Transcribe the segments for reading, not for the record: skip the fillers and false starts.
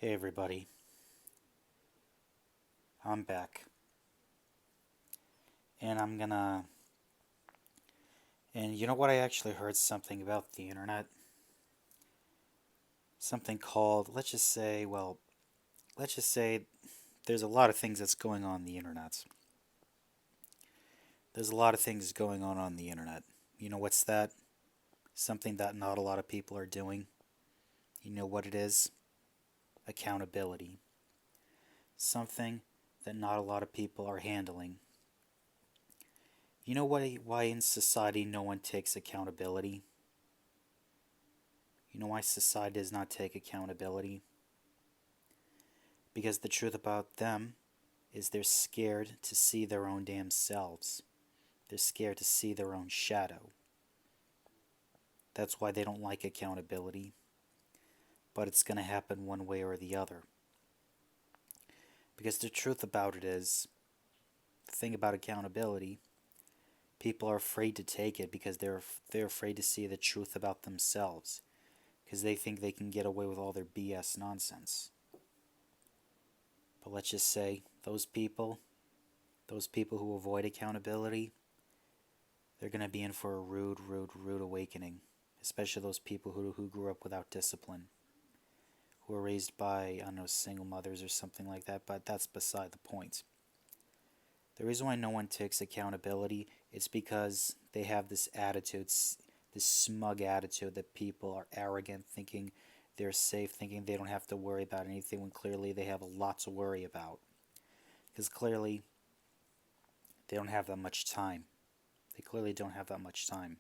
Hey everybody, I'm back. And I'm gonna. And you know what? I actually heard something about the internet. Something called, let's just say there's a lot of things that's going on the internet. There's a lot of things going on the internet. You know what's that? Something that not a lot of people are doing. You know what it is? Accountability. Something that not a lot of people are handling. You know why in society no one takes accountability? You know why society does not take accountability? Because the truth about them is they're scared to see their own damn selves. They're scared to see their own shadow. That's why they don't like accountability. But it's going to happen one way or the other. Because the truth about it is, the thing about accountability, people are afraid to take it because they're afraid to see the truth about themselves. Because they think they can get away with all their BS nonsense. But let's just say those people who avoid accountability, they're going to be in for a rude awakening. Especially those people who grew up without discipline, who were raised by, I don't know, single mothers or something like that, but that's beside the point. The reason why no one takes accountability is because they have this attitude, this smug attitude that people are arrogant, thinking they're safe, thinking they don't have to worry about anything when clearly they have a lot to worry about. Because clearly they don't have that much time. They clearly don't have that much time.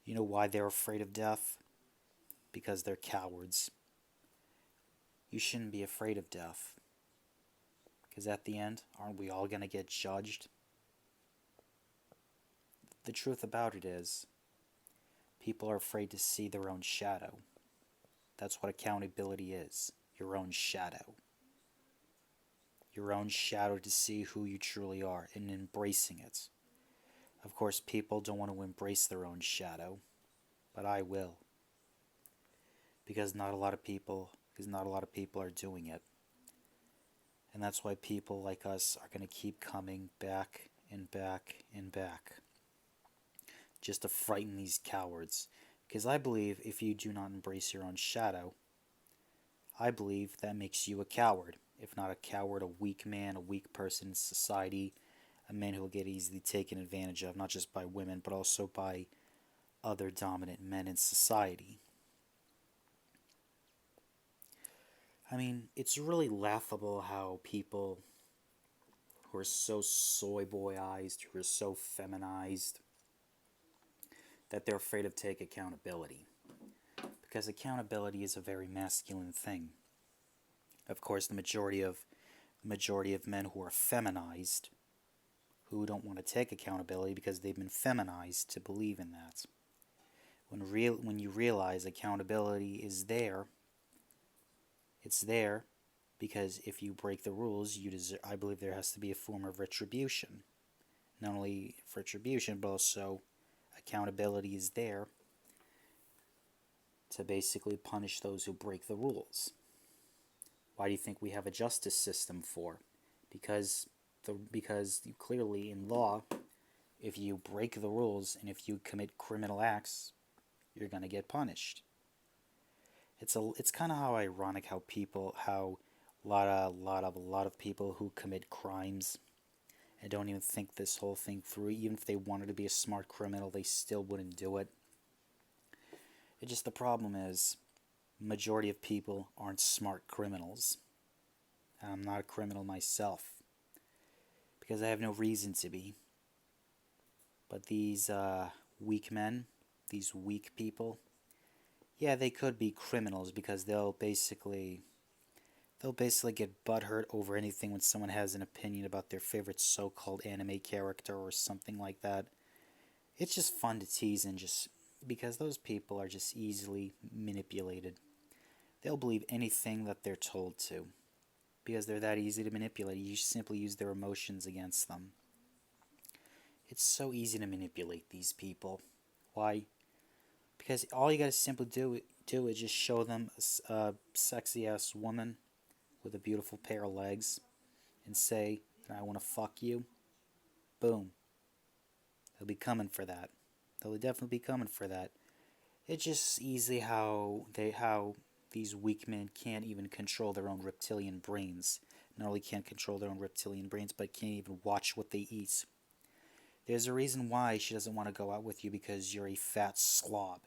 You know why they're afraid of death? Because they're cowards. You shouldn't be afraid of death. Because at the end, aren't we all going to get judged? The truth about it is, people are afraid to see their own shadow. That's what accountability is, your own shadow. Your own shadow to see who you truly are and embracing it. Of course, people don't want to embrace their own shadow, but I will. Because not a lot of people are doing it. And that's why people like us are going to keep coming back and back and back just to frighten these cowards. Because I believe if you do not embrace your own shadow, I believe that makes you a coward. If not a coward, a weak man, a weak person in society, a man who will get easily taken advantage of, not just by women, but also by other dominant men in society. I mean, it's really laughable how people who are so soy boyized, who are so feminized, that they're afraid of take accountability. Because accountability is a very masculine thing. Of course, the majority of men who are feminized, who don't want to take accountability because they've been feminized to believe in that. When you realize accountability is there, it's there because if you break the rules, you deserve. I believe there has to be a form of retribution. Not only retribution, but also accountability is there to basically punish those who break the rules. Why do you think we have a justice system for? Because clearly in law, if you break the rules and if you commit criminal acts, you're gonna get punished. It's kind of how ironic how a lot of people who commit crimes and don't even think this whole thing through. Even if they wanted to be a smart criminal, they still wouldn't do it. It just the problem is, majority of people aren't smart criminals. And I'm not a criminal myself because I have no reason to be. But these weak men, these weak people, yeah, they could be criminals because they'll basically get butthurt over anything when someone has an opinion about their favorite so-called anime character or something like that. It's just fun to tease and just because those people are just easily manipulated. They'll believe anything that they're told to because they're that easy to manipulate. You simply use their emotions against them. It's so easy to manipulate these people. Why? Because all you gotta simply do do is just show them a sexy ass woman with a beautiful pair of legs and say, I want to fuck you. Boom. They'll be coming for that. They'll definitely be coming for that. It's just easy how these weak men can't even control their own reptilian brains. Not only can't control their own reptilian brains, but can't even watch what they eat. There's a reason why she doesn't want to go out with you, because you're a fat slob.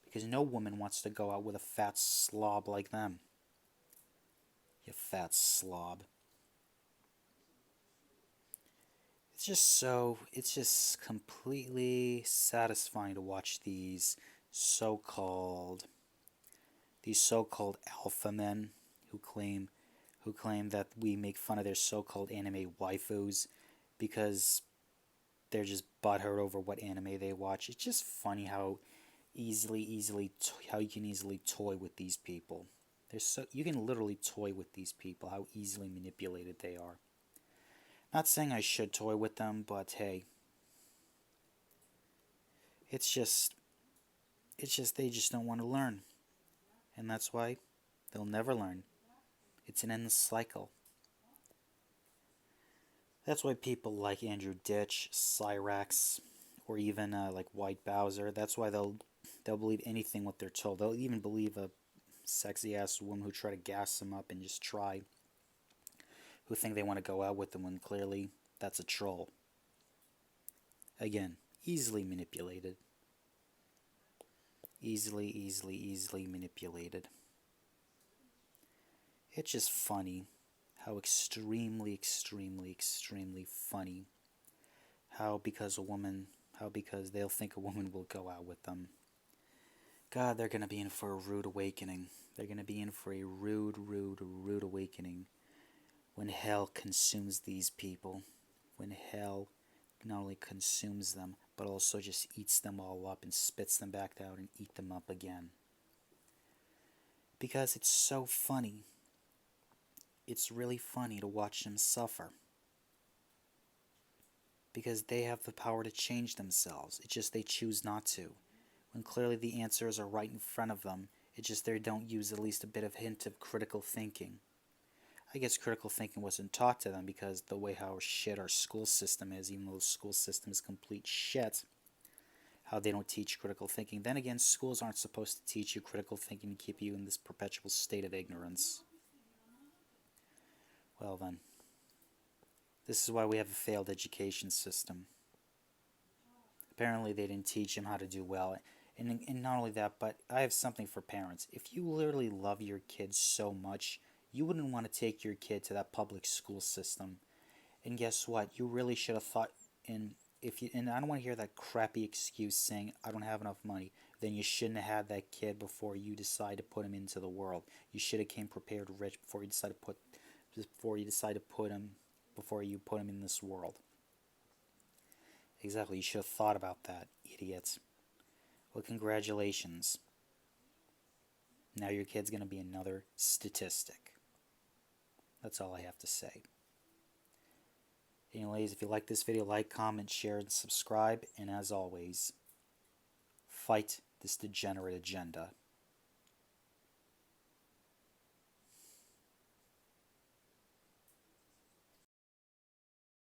Because no woman wants to go out with a fat slob like them. You fat slob. It's just completely satisfying to watch these so-called alpha men who claim that we make fun of their so-called anime waifus because they're just butthurt over what anime they watch. It's just funny how how you can easily toy with these people. You can literally toy with these people, how easily manipulated they are. Not saying I should toy with them, but hey, it's just they just don't want to learn, and that's why they'll never learn. It's an endless cycle. That's why people like Andrew Ditch, Cyrax, or even like White Bowser. That's why they'll believe anything what they're told. They'll even believe a sexy ass woman who try to gas them up and just try, who think they want to go out with them when clearly that's a troll. Again, easily manipulated. Easily manipulated. It's just funny how extremely funny how because they'll think a woman will go out with them. God, they're gonna be in for a rude awakening. They're gonna be in for a rude awakening when hell consumes these people. When hell not only consumes them, but also just eats them all up and spits them back out and eat them up again. Because it's so funny. It's really funny to watch them suffer. Because they have the power to change themselves. It's just they choose not to. When clearly the answers are right in front of them, it's just they don't use at least a bit of hint of critical thinking. I guess critical thinking wasn't taught to them because the way how shit our school system is, even though the school system is complete shit, how they don't teach critical thinking. Then again, schools aren't supposed to teach you critical thinking and keep you in this perpetual state of ignorance. Well then, this is why we have a failed education system. Apparently they didn't teach him how to do well. And not only that, but I have something for parents. If you literally love your kids so much, you wouldn't want to take your kid to that public school system. And guess what? You really should have thought and I don't want to hear that crappy excuse saying I don't have enough money. Then you shouldn't have had that kid before you decide to put him into the world. You should have came prepared rich before you put him in this world. Exactly, you should have thought about that, idiots. Well, congratulations. Now your kid's going to be another statistic. That's all I have to say. Anyways, if you like this video, like, comment, share, and subscribe. And as always, fight this degenerate agenda.